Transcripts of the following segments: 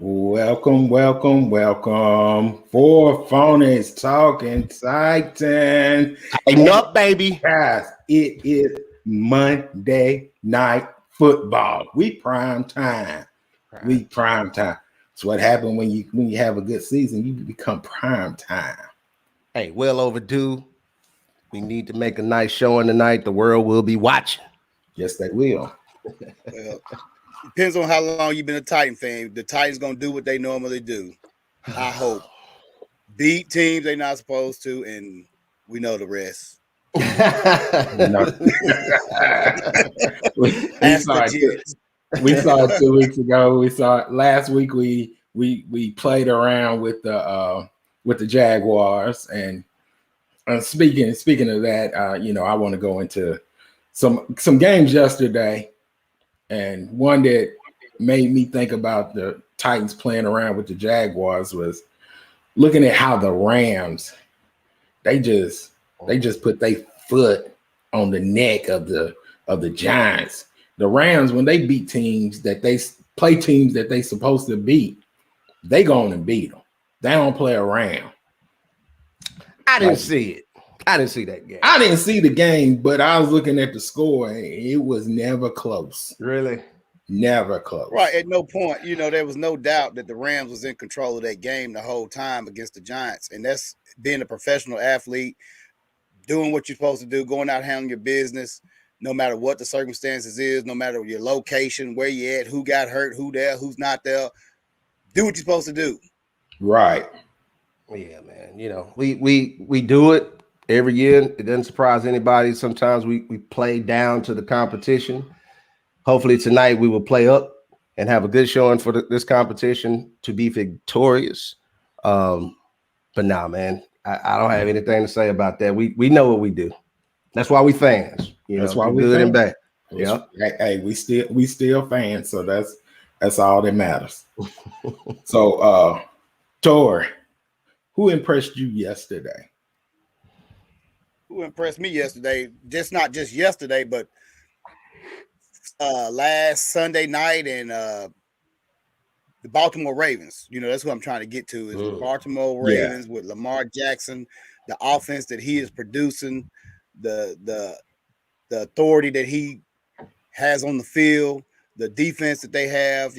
Welcome. For Phonies talking Titan. Tighten up, baby. Guys, it is Monday night football. We prime time. It's what happened when you have a good season. You become prime time. Hey, well overdue. We need to make a nice showing tonight. The world will be watching. Yes, they will. Well, depends on how long you've been a Titan fan. The Titans gonna do what they normally do. I hope. Beat teams they're not supposed to, and we know the rest. We saw it 2 weeks ago. We saw it last week. We played around with the Jaguars, and speaking of that, I want to go into some games yesterday, and one that made me think about the Titans playing around with the Jaguars was looking at how the Rams they just put their foot on the neck of the Giants. The Rams, when they beat teams that they supposed to beat, they go on and beat them. They don't play around. I didn't see it. I didn't see that game. I didn't see the game, but I was looking at the score, and it was never close. Really? Never close. Right. At no point, there was no doubt that the Rams was in control of that game the whole time against the Giants. And that's being a professional athlete, doing what you're supposed to do, going out handling your business, no matter what the circumstances is, no matter your location, where you at, who got hurt, who there, who's not there. Do what you're supposed to do. Right. Yeah, man. We do it every year. It doesn't surprise anybody. Sometimes we play down to the competition. Hopefully tonight we will play up and have a good showing for this competition to be victorious. But nah, man, I don't have anything to say about that. We know what we do. That's why we fans. That's why we good fans. And bad. Yeah. Hey, we still fans, so that's all that matters. So, Tori, who impressed you yesterday? Who impressed me yesterday? Not just yesterday, but last Sunday night, and the Baltimore Ravens. That's what I'm trying to get to is the Baltimore Ravens with Lamar Jackson, the offense that he is producing, the authority that he has on the field, the defense that they have.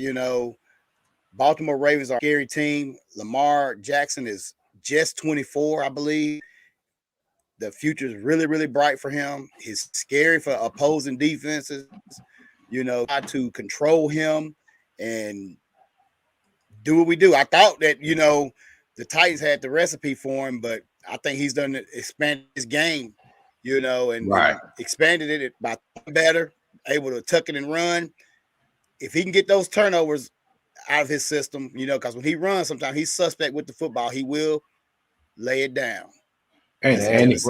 Baltimore Ravens are a scary team. Lamar Jackson is just 24, I believe. The future is really, really bright for him. He's scary for opposing defenses. Try to control him and do what we do. I thought that, the Titans had the recipe for him, but I think he's done expand his game, and expanded it by better, able to tuck it and run. If he can get those turnovers out of his system, because when he runs, sometimes he's suspect with the football. He will lay it down. And his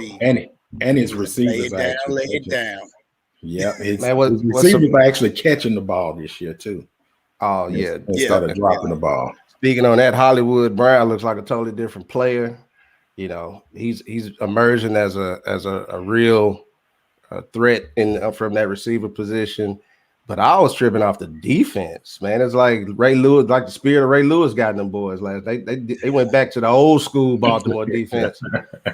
receivers lay it down. Yeah, his receivers are actually catching the ball this year too. Oh yeah, instead of dropping the ball. Speaking on that, Hollywood Brown looks like a totally different player. He's emerging as a real threat from that receiver position. But I was tripping off the defense, man. It's like Ray Lewis, like the spirit of Ray Lewis got in them boys last. They went back to the old school Baltimore defense.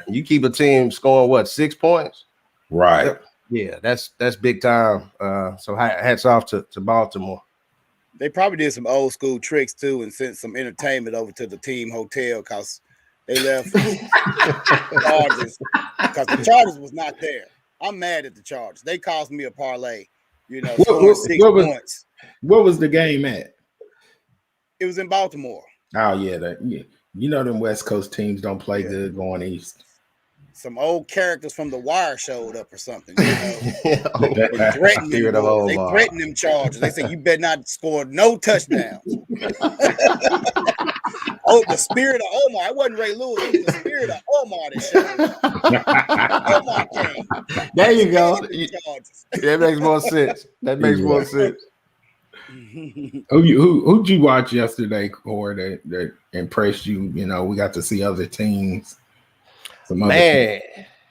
You keep a team scoring 6 points, right? Yeah, that's big time. So hats off to Baltimore. They probably did some old school tricks too and sent some entertainment over to the team hotel because they left Chargers because the Chargers was not there. I'm mad at the Chargers. They cost me a parlay. What 6 points. What was the game at? It was in Baltimore. Oh yeah, them West Coast teams don't play good going east. Some old characters from The Wire showed up or something. They threatened them Chargers. They said you better not score no touchdowns. The spirit of Omar. It wasn't Ray Lewis. It was the spirit of Omar that showed up. Omar came. There you go. That makes more sense. Who'd you watch yesterday, Corey, that impressed you? We got to see other teams.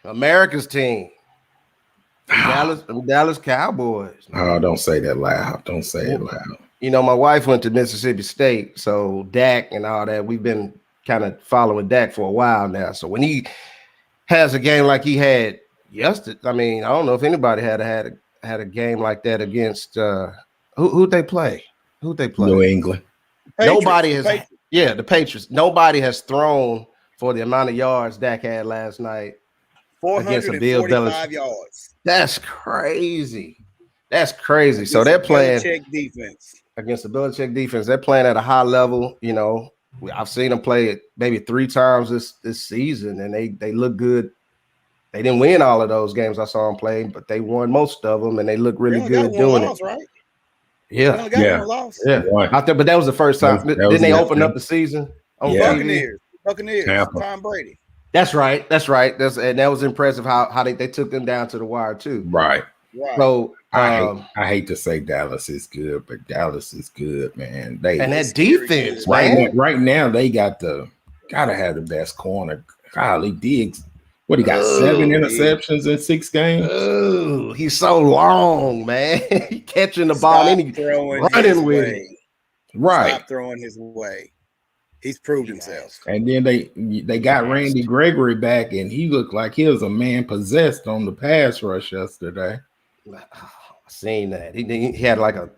America's team. Dallas Cowboys. Oh, don't say that loud. Don't say it loud. my wife went to Mississippi State, so Dak and all that, we've been kind of following Dak for a while now. So when he has a game like he had yesterday, I mean, I don't know if anybody had a game like that against who'd they play? New England. Nobody has. Yeah, the Patriots. Nobody has thrown for the amount of yards Dak had last night. 445 yards. That's crazy. So they're playing defense. Against the Belichick defense. They're playing at a high level. I've seen them play it maybe 3 times this season, and they look good. They didn't win all of those games I saw them play, but they won most of them, and they look really good doing it. Right? Yeah. Out there, but that was the first time. Didn't they open up the season on Buccaneers, Tom Brady. That's right. And that was impressive how they took them down to the wire too. Right. So I hate to say Dallas is good, but Dallas is good, man. And that defense, man. Right now they gotta have the best corner. Golly, Diggs. What, he got 7 interceptions in 6 games? Oh, he's so long, man. Catching the ball and he's running with it. Right. Stop throwing his way. He's proved himself. And then they got Randy Gregory back, and he looked like he was a man possessed on the pass rush yesterday. I seen that. He had like a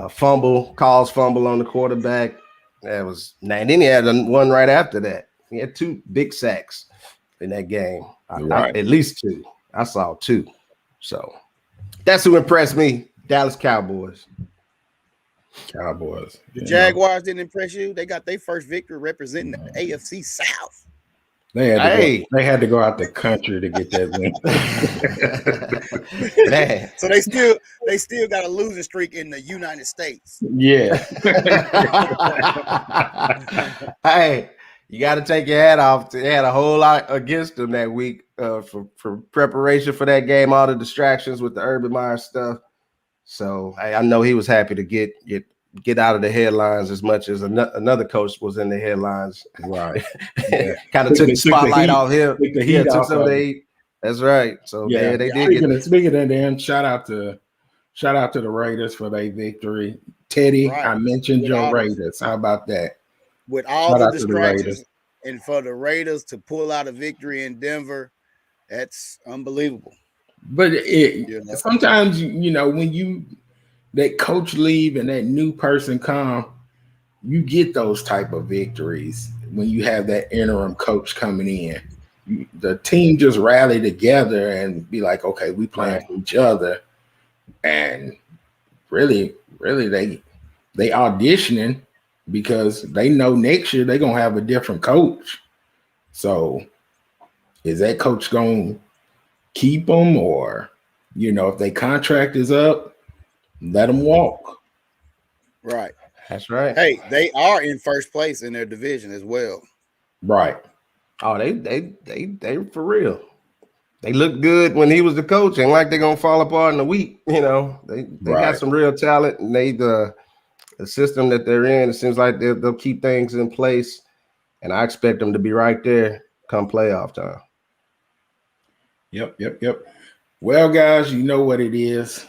fumble on the quarterback. And then he had one right after that. He had 2 big sacks in that game. At least 2. I saw 2. So that's who impressed me. Dallas Cowboys. The Jaguars didn't impress you? They got their first victory representing the AFC South. They had to go out the country to get that win. Man. So they still got a losing streak in the United States. Yeah. Hey, you got to take your hat off. They had a whole lot against them that week for preparation for that game, all the distractions with the Urban Meyer stuff. So I know he was happy to get out of the headlines as much as another coach was in the headlines. Right. Yeah. Kind of took the spotlight off him. Took some of the heat. That's right. So they did. Speaking of them, shout out to the Raiders for their victory. Teddy, right. I mentioned your Raiders. How about that? With all the distractions, and for the Raiders to pull out a victory in Denver, that's unbelievable. But sometimes, when that coach leave and that new person come, you get those type of victories when you have that interim coach coming in. The team just rally together and be like, okay, we playing for each other. And really, they auditioning because they know next year they're going to have a different coach. So is that coach going to keep them, or, if their contract is up, let them walk? Right. That's right. Hey, they are in first place in their division as well. Right. Oh, they for real. They look good when he was the coach, and like they're gonna fall apart in a week. They got some real talent, and the system that they're in, it seems like they'll keep things in place, and I expect them to be right there come playoff time. Yep. Well, guys, you know what it is.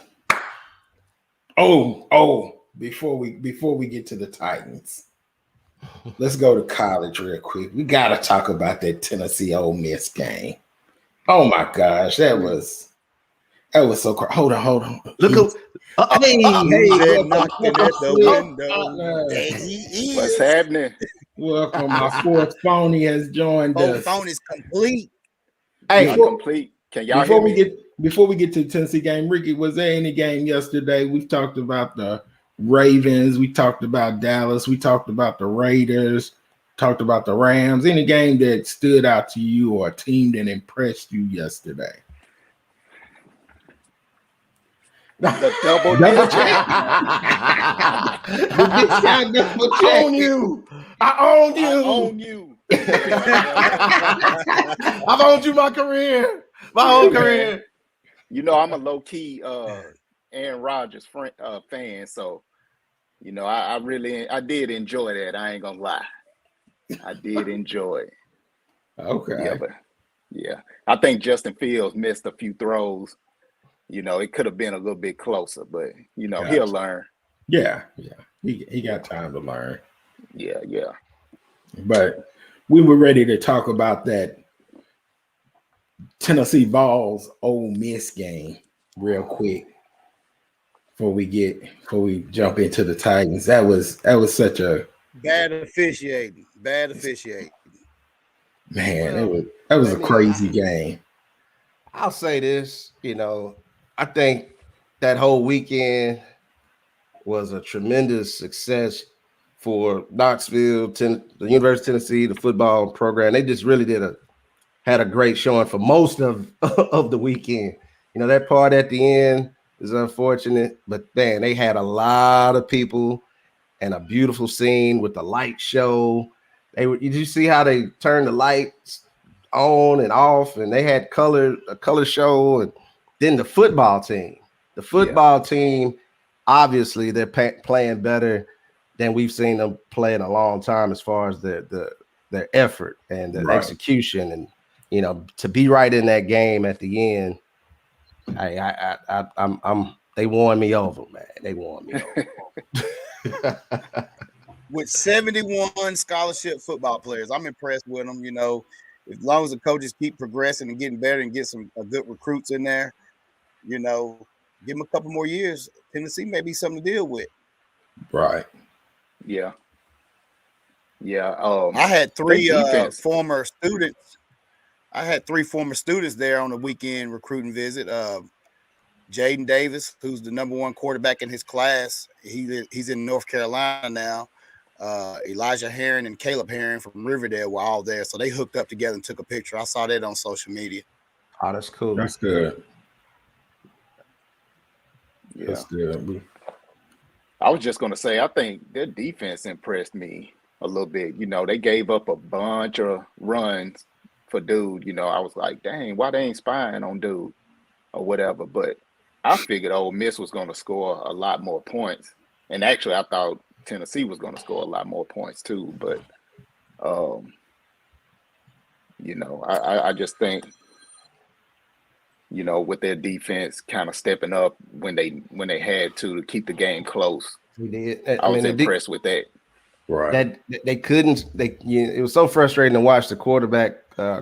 Before we get to the Titans, let's go to college real quick. We gotta talk about that Tennessee Ole Miss game. Oh my gosh, that was so cool. Hold on. Look, what's happening? Welcome, my fourth Phony has joined us. Phone is complete. Hey, complete. Can y'all hear me? Before we get to the Tennessee game, Ricky, was there any game yesterday? We talked about the Ravens, we talked about Dallas, we talked about the Raiders, talked about the Rams. Any game that stood out to you or a team that impressed you yesterday? The double check. I own you. I own you. I've owned you my career. My whole career. I'm a low-key Aaron Rodgers fan, so I did enjoy that. I ain't gonna lie. I did enjoy it. Okay. Yeah. I think Justin Fields missed a few throws. It could have been a little bit closer, but he'll learn. Yeah. He got time to learn. Yeah. But we were ready to talk about that Tennessee Vols Ole Miss game real quick before we jump into the Titans. That was such a bad officiating. Bad officiating. man. Well, That was a crazy game. I'll say this, I think that whole weekend was a tremendous success for Knoxville, the University of Tennessee, the football program. They just really had a great showing for most of the weekend. That part at the end is unfortunate, but man, they had a lot of people and a beautiful scene with the light show. Did you see how they turned the lights on and off, and they had a color show, and then the football team. The football team, obviously, they're playing better than we've seen them play in a long time as far as their effort and the execution, and to be right in that game at the end. They won me over, man. They won me over. With 71 scholarship football players, I'm impressed with them. As long as the coaches keep progressing and getting better and get some good recruits in there, give them a couple more years. Tennessee may be something to deal with. Right. Yeah. I had three former students. There on the weekend recruiting visit. Jaden Davis, who's the #1 quarterback in his class. He's in North Carolina now. Elijah Herring and Caleb Herring from Riverdale were all there. So they hooked up together and took a picture. I saw that on social media. Oh, that's cool. That's good. Yeah. That's good. I was just going to say, I think their defense impressed me a little bit. They gave up a bunch of runs for Dude. I was like, dang, why they ain't spying on Dude or whatever. But I figured Ole Miss was going to score a lot more points. And actually, I thought Tennessee was going to score a lot more points too. But, I just think, with their defense kind of stepping up when they had to keep the game close. We did. I was impressed with that. Right. That they couldn't. It was so frustrating to watch the quarterback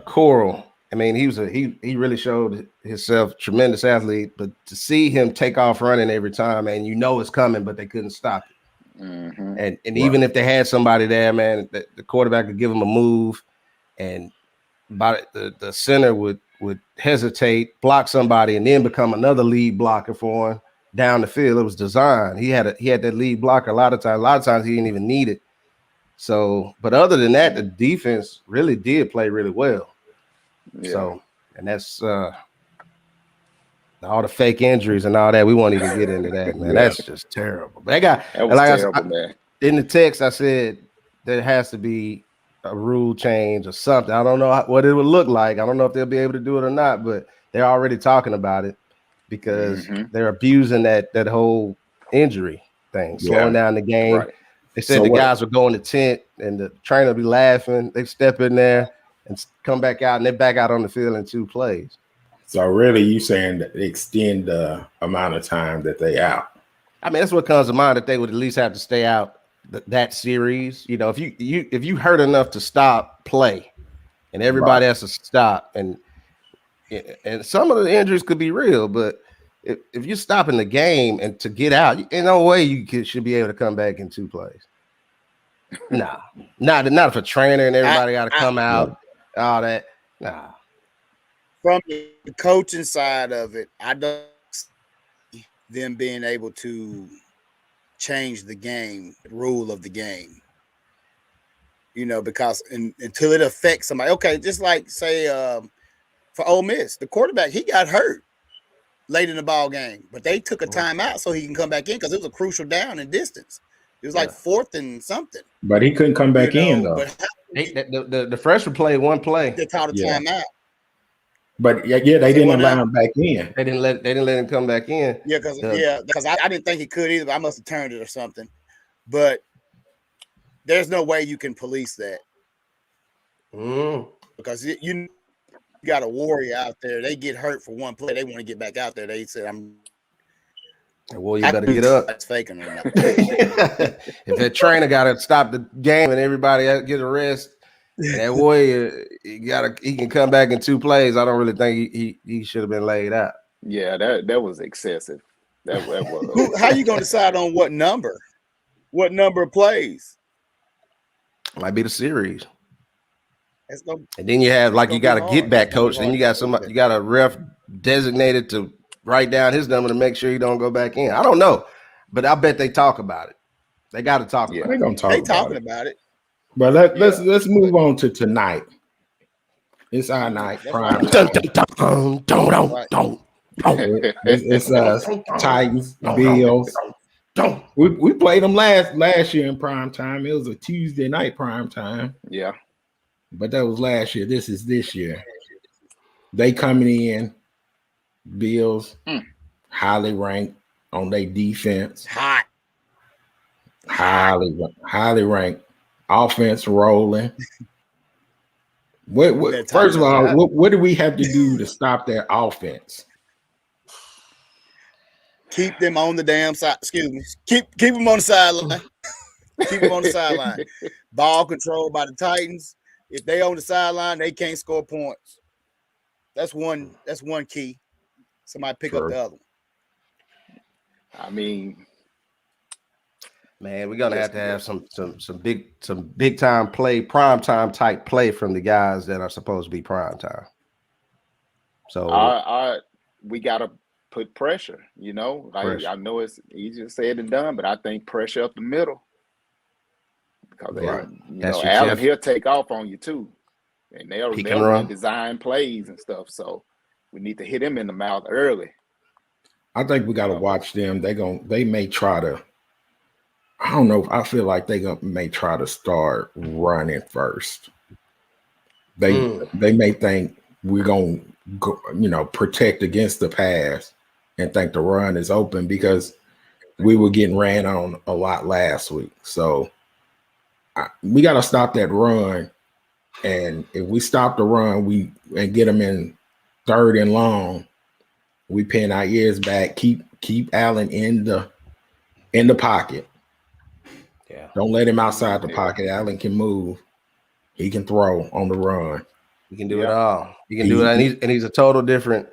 Coral. I mean, he really showed himself tremendous athlete, but to see him take off running every time, and it's coming, but they couldn't stop it. Mm-hmm. And even if they had somebody there, man, the quarterback could give him a move, and the center would hesitate, block somebody, and then become another lead blocker for him down the field. It was designed. He had that lead blocker a lot of times he didn't even need it. So, but other than that, the defense really did play really well. Yeah. So, and that's all the fake injuries and all that. We won't even get into that, man. Yeah. That's just terrible. But that was terrible, man. In the text, I said there has to be a rule change or something. I don't know what it would look like. I don't know if they'll be able to do it or not, but they're already talking about it because they're abusing that whole injury thing, slowing down the game. Right. They said guys would go in the tent and the trainer would be laughing. They step in there and come back out, and they're back out on the field in 2 plays. So really, you saying that they extend the amount of time that they out? I mean, that's what comes to mind, that they would at least have to stay out that series. If you hurt enough to stop play, and everybody has to stop, and some of the injuries could be real, but if you're stopping the game and to get out, in no way you should be able to come back in 2 plays. Nah, not if a trainer and everybody got to come out, all that. Nah. From the coaching side of it, I don't see them being able to change the rule of the game. Because until it affects somebody. Okay, just like say for Ole Miss, the quarterback, he got hurt late in the ball game, but they took a timeout so he can come back in because it was a crucial down in distance. It was like 4th and something. But he couldn't come back in though. But the freshman played 1 play. They called a timeout. But they didn't allow him back in. They didn't let him come back in. Yeah, because I didn't think he could either. But I must have turned it or something. But there's no way you can police that because you got a warrior out there. They get hurt for 1 play. They want to get back out there. They said, Well, you better get up. That's faking or not. If that trainer got to stop the game and everybody get a rest, and that Warrior he can come back in 2 plays, I don't really think he should have been laid out. Yeah, that was excessive. That was. How you gonna decide on what number? What number of plays? Might be the series. Gonna, and then you have you got a get back coach. Then you got you got a ref designated to write down his number to make sure he don't go back in. I don't know, but I bet they talk about it. They got to talk about it. They're gonna talk. They talking about it. But let's move on to tonight. It's our night. Prime time. It's Titans, Bills. We played them last year in prime time. It was a Tuesday night prime time. Yeah. But that was last year. This is this year. They coming in, Bills, highly ranked on their defense. Highly ranked. Offense rolling. First of all, what do we have to do to stop their offense? Keep them on the damn side. Excuse me. Keep them on the sideline. Keep them on the sideline. Ball controlled by the Titans. If they on the sideline, they can't score points. That's one key. Somebody pick up the other one. I mean, man, we're gonna have to have some big time play, prime time type play from the guys that are supposed to be prime time. So we gotta put pressure, you know. Like, I know it's easier said than done, but I think pressure up the middle. Because Allen, he'll take off on you too. And they'll design plays and stuff. So we need to hit him in the mouth early. I think we gotta watch them. They may try to, I don't know. I feel like they may try to start running first. They may think we're gonna go, protect against the pass and think the run is open because we were getting ran on a lot last week. So we got to stop that run. And if we stop the run, and get them in 3rd and long, we pin our ears back. Keep Allen in the pocket. Yeah. Don't let him outside the pocket. Allen can move. He can throw on the run. He can do it all. He can do it, and he's a total different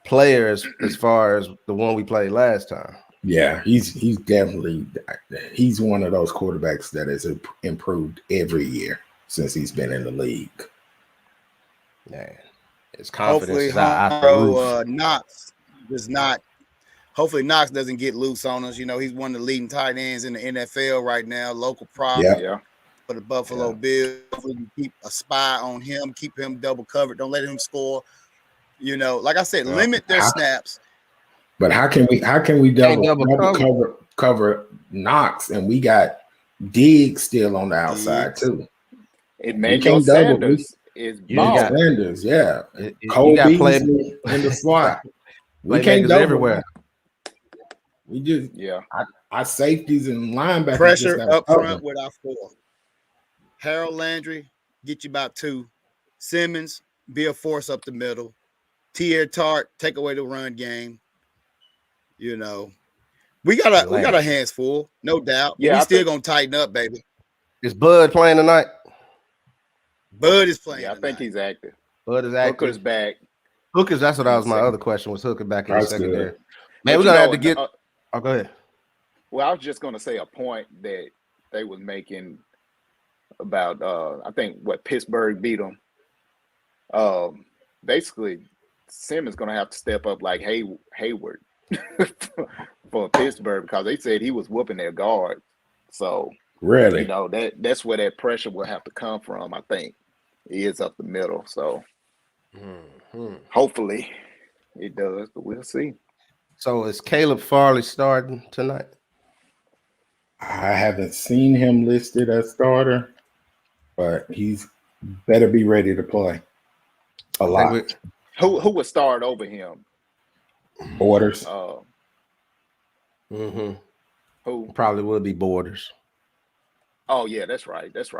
player as far as the one we played last time. Yeah, he's definitely one of those quarterbacks that has improved every year since he's been in the league. Man, his confidence is out the Knox does not. Hopefully, Knox doesn't get loose on us. He's one of the leading tight ends in the NFL right now. Local prop for the Buffalo Bills. We can keep a spy on him. Keep him double covered. Don't let him score. Like I said, limit their snaps. But how can we double cover Knox and we got Diggs still on the outside too? Emmanuel Sanders is Sanders, yeah. Cole Beasley in the slot. We can't double everywhere. We just our safeties and linebackers pressure up front with our 4. Harold Landry get you about 2. Simmons be a force up the middle. Tier Tart take away the run game. We got our hands full, no doubt. Yeah, we still gonna tighten up, baby. Is Bud playing tonight? Bud is playing. Yeah, I think he's active. Bud is active. Hooker's back. Hookers. That's what my other question was. Hooker back in the secondary. Man, we're gonna have to get. Go ahead. Well, I was just gonna say a point that they was making about. I think Pittsburgh beat them. Basically, Simmons gonna have to step up like Hayward. For Pittsburgh because they said he was whooping their guard. So really, that's where that pressure will have to come from. I think he is up the middle. So hopefully it does, but we'll see. So is Caleb Farley starting tonight? I haven't seen him listed as starter, but he's better be ready to play a lot. Who would start over him? Borders. Who probably would be Borders. Oh yeah, that's right. Borders.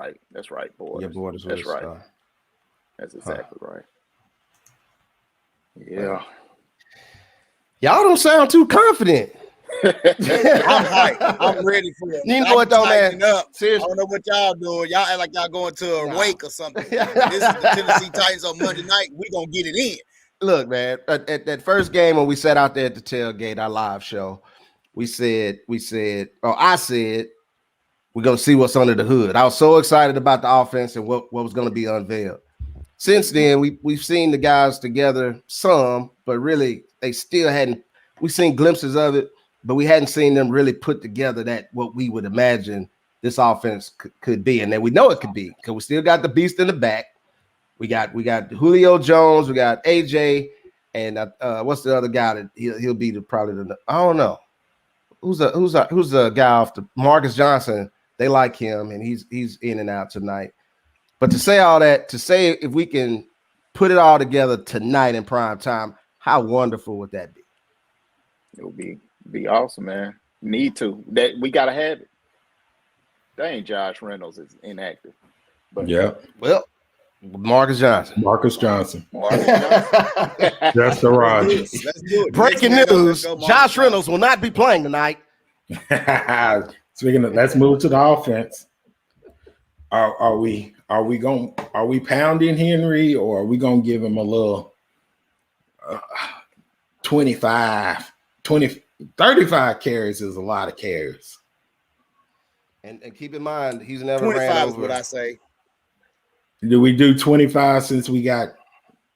Yeah, Borders. That's right. That's exactly right. Yeah. Y'all don't sound too confident. I'm hyped. I'm ready for it. You know what though, man? Up. Seriously. I don't know what y'all doing. Y'all act like y'all going to a wake or something. This is the Tennessee Titans on Monday night. We gonna get it in. Look, man, at that first game when we sat out there at the tailgate, our live show, I said, we're gonna see what's under the hood. I was so excited about the offense and what was gonna be unveiled. Since then, we've seen the guys together some, but really they still hadn't. We've seen glimpses of it, but we hadn't seen them really put together that what we would imagine this offense could be. And then we know it could be because we still got the beast in the back. We got Julio Jones, we got AJ, and what's the other guy that he'll be probably I don't know who's the guy off the Marcus Johnson. They like him, and he's in and out tonight. But to say all that, to say if we can put it all together tonight in prime time, how wonderful would that be? It would be awesome, man. Need to. That we gotta have it. Dang, Josh Reynolds is inactive. But yeah. Well, Marcus Johnson. That's the Rodgers. Let's do it. Breaking news: Josh Reynolds will not be playing tonight. Speaking of, let's move to the offense. Are we pounding Henry, or are we gonna give him a little 35 carries is a lot of carries. And keep in mind, he's never 25 ran is over. what I say. Do we do 25 since we got?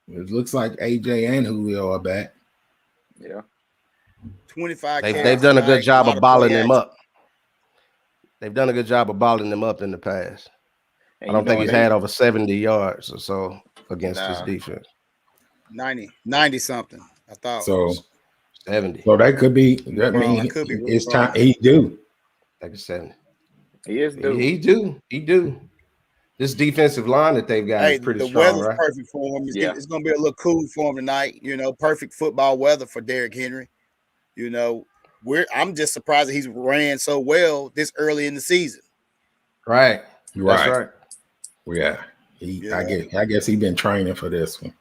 It looks like AJ and Julio are back. Yeah, 25. They've done a good job of balling him up. They've done a good job of balling him up in the past. and I don't think he's had over 70 yards or so against this defense. 90 something. I thought So 70. So that could be. That means it's time. He do. Like I said, he is due. He do. This defensive line that they've got is pretty the strong, weather's right? perfect for him. It's going to be a little cool for him tonight. You know, perfect football weather for Derrick Henry. You know, I'm just surprised that he's ran so well this early in the season. Right. That's right. Yeah. I guess he's been training for this one.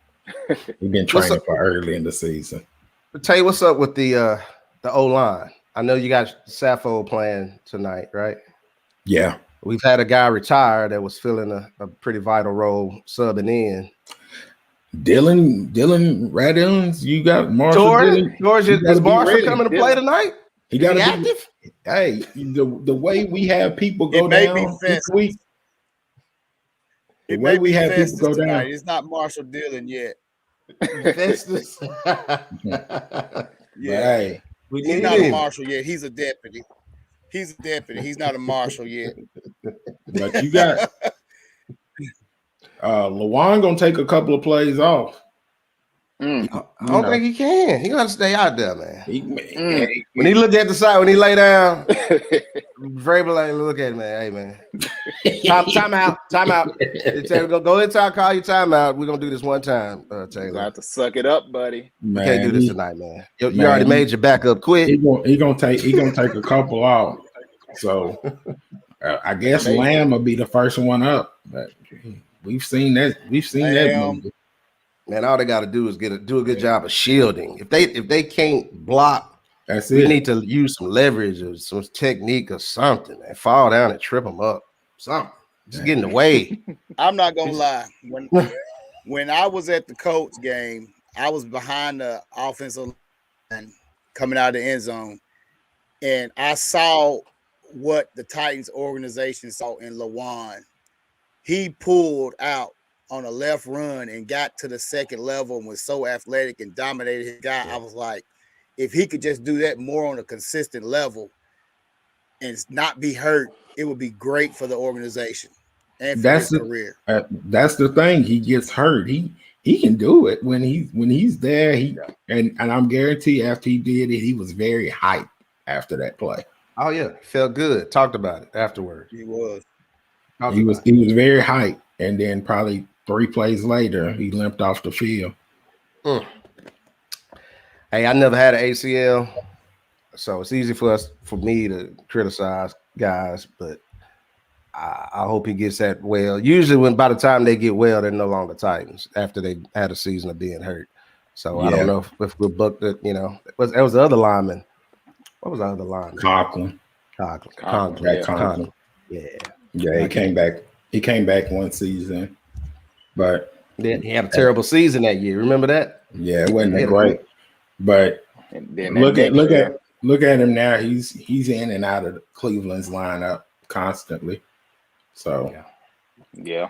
He's been training for early in the season. I'll tell you what's up with the O-line. I know you got Saffold playing tonight, right? Yeah. We've had a guy retire that was filling a pretty vital role subbing in. Dylan Radins, you got Marshall. George, is Marshall coming to play tonight? He got to be active. Hey, the way we have people go down this week. The way we have people go down. It's not Marshall Dillon yet. Festus. Yeah. He's not a marshal yet. He's a deputy. He's not a marshal yet. But you got Lawan gonna take a couple of plays off. I don't think he can. He gotta stay out there, man. When he looked at the side, when he lay down, Vrabel like, look at him, man. Hey, man. Time out. Go inside, call you timeout. We're gonna do this one time, Taylor. You have to suck it up, buddy. You can't do this tonight, man. You already made your backup quit. He gonna take a couple off. So I guess Lamb will be the first one up. But we've seen that. That movie. Man, all they got to do is do a good job of shielding. If they can't block, that's we it. need to use some leverage or some technique or something and fall down and trip them up. Something. Just get in the way. I'm not gonna lie. When I was at the Colts game, I was behind the offensive line coming out of the end zone, and I saw what the Titans organization saw in Lawan. He pulled out on a left run and got to the second level and was so athletic and dominated his guy. I was like, if he could just do that more on a consistent level and not be hurt, it would be great for the organization and for his career. That's the thing. He gets hurt. He can do it when he's there. And I'm guaranteed after he did it, he was very hyped after that play. Oh yeah, felt good. Talked about it afterwards. He was. He was very hyped, and then probably 3 plays later, he limped off the field. Hey, I never had an ACL, so it's easy for me to criticize guys, but I hope he gets that well. Usually, by the time they get well, they're no longer Titans after they had a season of being hurt. So I don't know if we're booked. That was the other lineman. What was the other line? Conklin. Conklin. Yeah. Yeah, he came back. He came back one season, but he had a terrible season that year. Remember that? Yeah, it wasn't that great. But look at him now. He's in and out of Cleveland's lineup constantly. So yeah.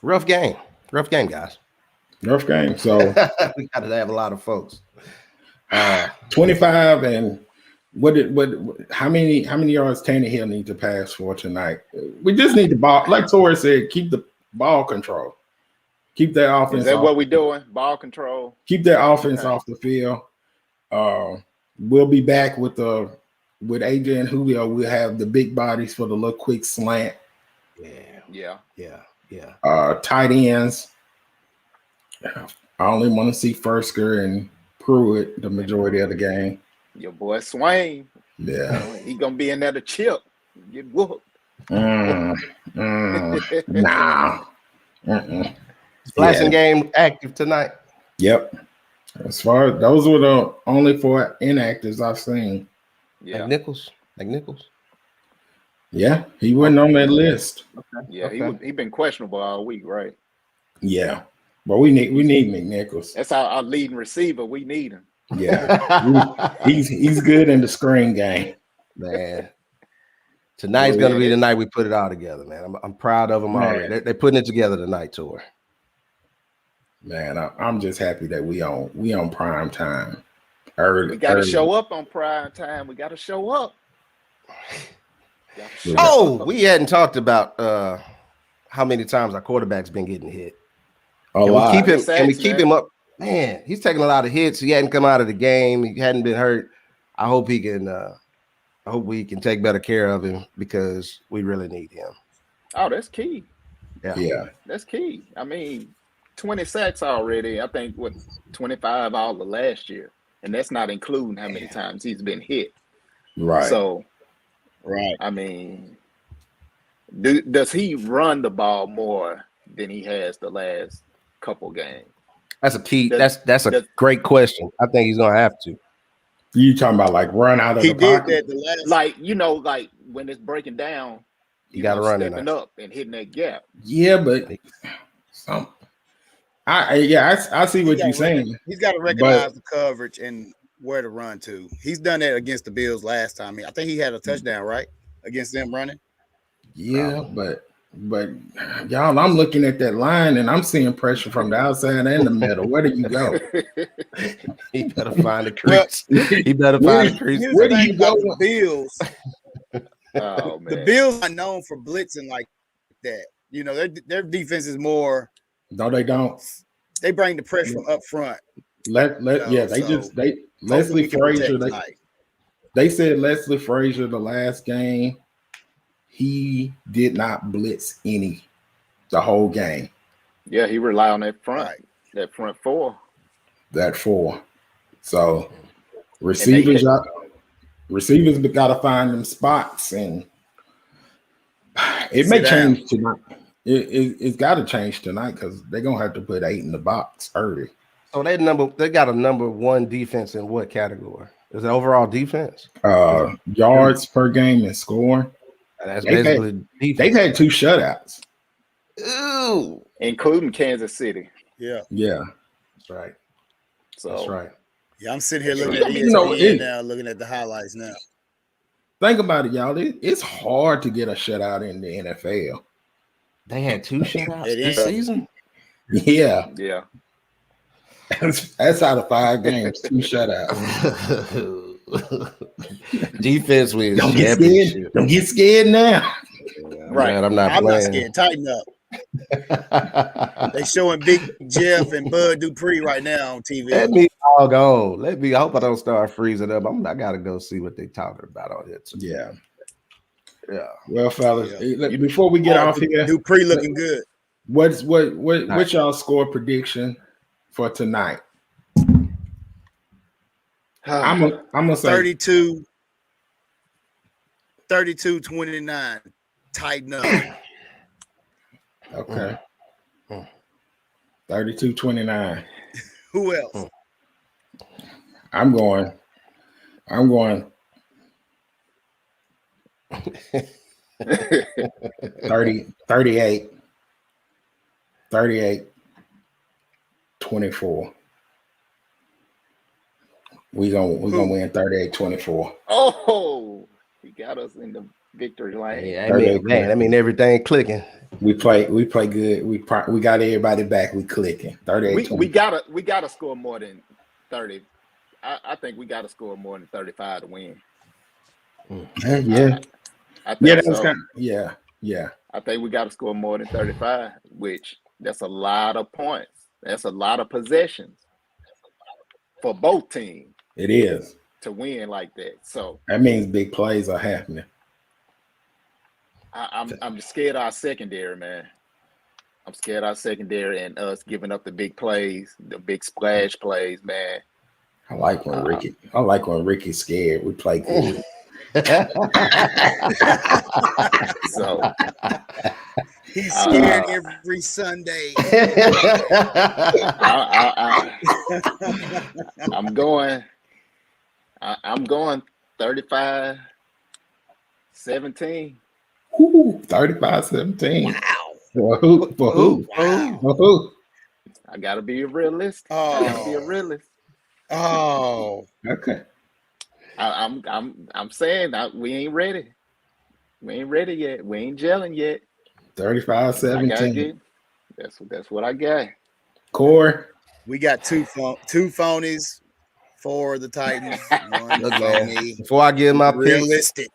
Rough game, guys. Rough game. So we got to have a lot of folks. 25 and how many yards Tannehill need to pass for tonight? We just need the ball. Like Tori said, keep the ball control. Keep that offense. Is that what we doing? Ball control. Keep that offense off the field. We'll be back with AJ and Julio. We'll have the big bodies for the little quick slant. Yeah. Tight ends. I only want to see Fursker and Pruitt the majority of the game. Your boy Swain. Yeah. He gonna be in there to chip. Get whooped. Nah. Flashing game active tonight. Yep. As far as those were the only 4 inactives I've seen. Yeah. Nichols. Yeah, he wasn't on that list. Okay. Yeah, he been questionable all week, right? Yeah. But we need McNichols. That's our leading receiver. We need him. Yeah. he's good in the screen game. Man. Tonight's gonna be the night we put it all together, man. I'm proud of them already. They're putting it together tonight, Tor. Man, I'm just happy that we on prime time. Early. We got to show up on prime time. We got to show up. We hadn't talked about how many times our quarterback's been getting hit. Can we keep him up? Man, he's taking a lot of hits. He hadn't come out of the game. He hadn't been hurt. I hope he can. I hope we can take better care of him because we really need him. Oh, that's key. Yeah, that's key. I mean, 20 sacks already. I think 25 all of last year, and that's not including how many times he's been hit. Right. So, I mean, does he run the ball more than he has the last couple games? That's a key. That's a great question. I think he's gonna have to. You talking about like run out of the pocket? He did that the last. Like when it's breaking down, you got to run stepping up and hitting that gap. Yeah, but I see what you're saying. He's got to recognize the coverage and where to run to. He's done that against the Bills last time. I think he had a touchdown, right? Against them running. Yeah, but y'all, I'm looking at that line and I'm seeing pressure from the outside and the middle. Where do you go? He better find the crease. He better find the crease. Where do you go? The Bills. Oh, man. The Bills are known for blitzing like that. You know, their defense is more. No, they don't. They bring the pressure from up front. Leslie Frazier. They said Leslie Frazier the last game. He did not blitz the whole game. Yeah, he relied on that front four. That four. So receivers got to find them spots, and it may change tonight. It's got to change tonight because they're gonna have to put 8 in the box early. So they got a number 1 defense in what category? Is it overall defense? Yards per game and scoring. That's basically they've had 2 shutouts. Ooh, including Kansas City. Yeah, that's right. So that's right. Yeah, I'm sitting here looking at ESPN now, looking at the highlights now. Think about it, y'all. It's hard to get a shutout in the NFL. They had 2 shutouts this season. Yeah. That's out of 5 games, 2 shutouts. Defense wins. Don't get scared. Don't get scared now. Right. Man, I'm not scared. Tighten up. They showing Big Jeff and Bud Dupree right now on TV. Let me all go. I hope I don't start freezing up. I gotta go see what they talking about on it. Yeah. Well, fellas, before we get off here, Dupree looking good. What's y'all score prediction for tonight? I'm gonna say 32-29. Tighten up. Okay. 32-29. Who else? I'm going 38. 24. We're gonna win 38-24. Oh, he got us in the victory lane. Yeah, I mean everything clicking. We play good. We got everybody back. We clicking. 38. We gotta score more than 30. I think we gotta score more than 35 to win. Yeah. I think so. Yeah. I think we gotta score more than 35, which that's a lot of points. That's a lot of possessions for both teams. It is to win like that. So that means big plays are happening. I'm scared of our secondary, man. I'm scared of our secondary and us giving up the big plays, the big splash plays, man. I like when Ricky's scared. We play good. So he's scared every Sunday. I'm going 35-17. 35-17. Wow. For who? I gotta be a realist. Oh. Okay. I'm saying that we ain't ready. We ain't ready yet. We ain't gelling yet. 35-17. That's what I got. Core. We got two phonies for the Titans. One phony. Before I give my realistic.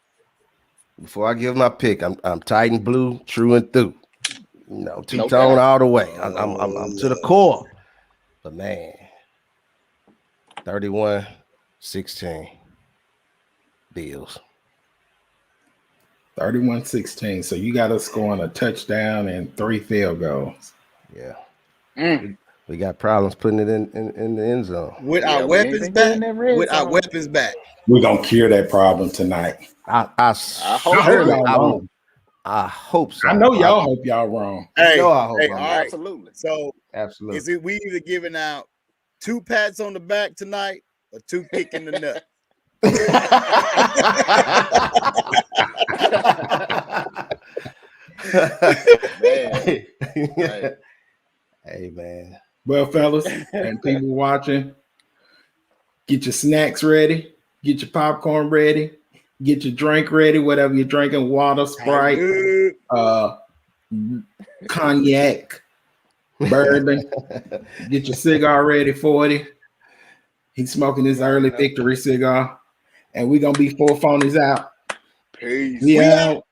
Before I give my pick, I'm Titan blue, true and through. Two-tone all the way. I'm to the core. But man, 31-16. Bills. 31-16. So you got us scoring a touchdown and 3 field goals. Yeah. We got problems putting it in the end zone. With our weapons back. We're gonna cure that problem tonight. I hope so. I know y'all hope y'all wrong. Hey, I hope all right. Absolutely. So absolutely. Is it we either giving out 2 pats on the back tonight or 2 kick in the nut? Hey man. Well, fellas and people watching, get your snacks ready, get your popcorn ready, get your drink ready, whatever you're drinking, water, Sprite, cognac, bourbon. Get your cigar ready, 40. He's smoking his early victory cigar. And we're going to be 4 phonies out. Peace. We out.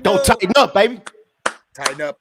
Don't tighten up, baby. Tighten up.